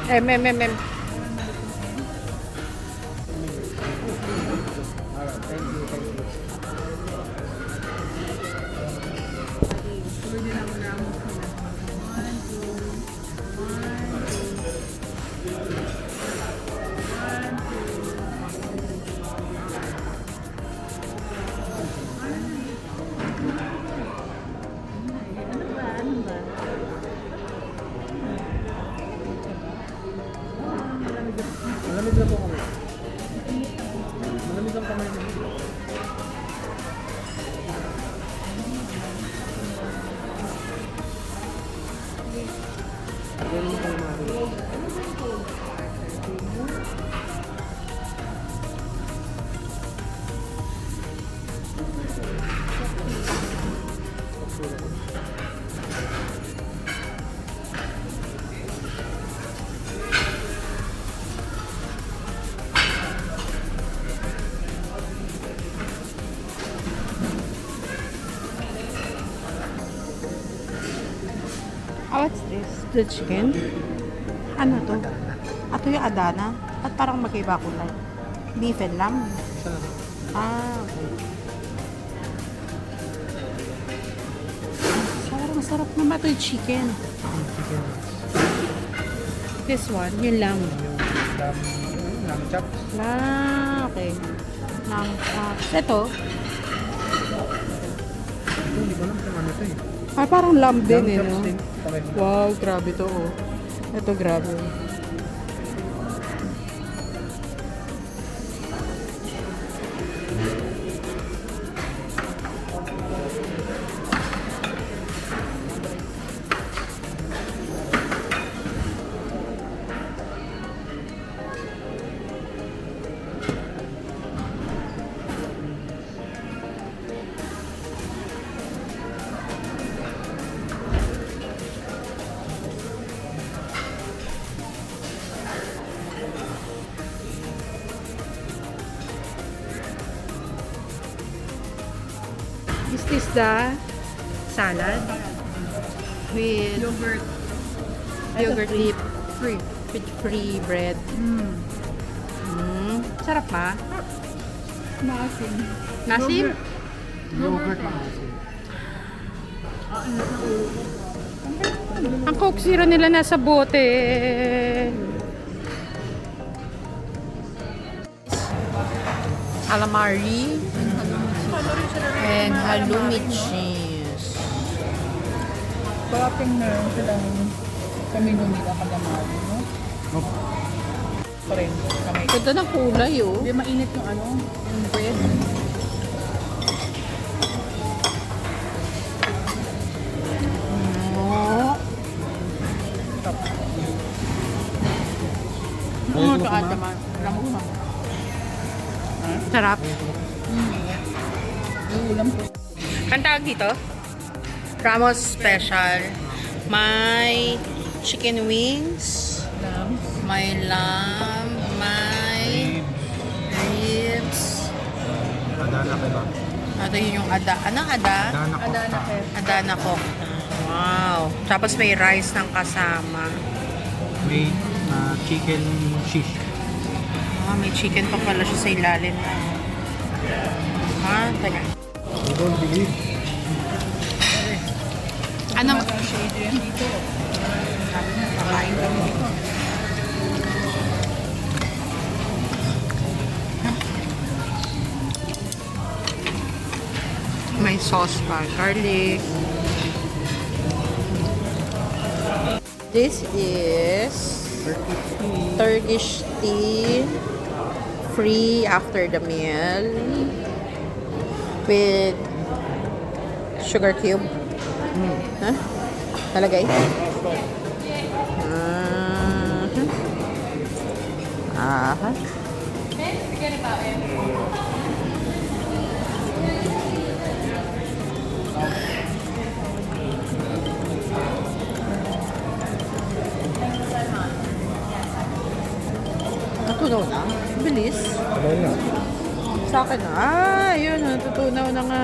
M. Alright, thank you, thank you. Pwede na muna mo sila. 1, 2, 1, 2. Ano ba? Ano ba? Malamig na po kami. Malamig ang kamay mo. Ganun mo kayo maaari. What's this? The chicken? Ano to? Ito yung Adana? At parang magkaiba kulay. Beef and lamb? Siya na. Okay. Masarap naman ito yung chicken. Chicken. This one, yung lamb. Yung lamb chops. Okay. Lamb chops. Ito, Ito, hindi ko alam kung ano ito eh. parang lamb din Lamb eh, chops no? din. Okay. Wow, grabe to oh. Ito, grabe. Is this the salad? With Yogurt. yogurt dip. Free. With free bread. Sarap ba? Maasim. Nasim? Yogurt maasim. Ang Coke Zero nila nasa bote. Calamari and halloumi cheese. Parang meron silang kami nila kagamari, no? Opo. Parin. Kamay. Ganda ng kulay oh. Hindi mainit yung ano, yung bread. Oh. Ayun ko Saan na. naman? Alam mo naman. Sarap. Yung ulam ko. Ang tawag dito? Ramos Special. May chicken wings, Lamb. may lamb, may ribs. Adana ka ba? Ito yun yung ada. Anong ada? Adana ko. Adana ke. Adana ko. Wow. Tapos may rice ng kasama. May chicken shish. May chicken pa pala siya sa ilalim. Teka. You don't believe? Ano? Si Adrian dito. Sabi niya, kakain kami dito. May sauce pa. Garlic. This is Turkish tea. Free after the meal. With sugar cube. Huh? Talagay? Aha. Natunaw na? Bilis. Sabay na. Sa akin na. Yun. Natutunaw na nga.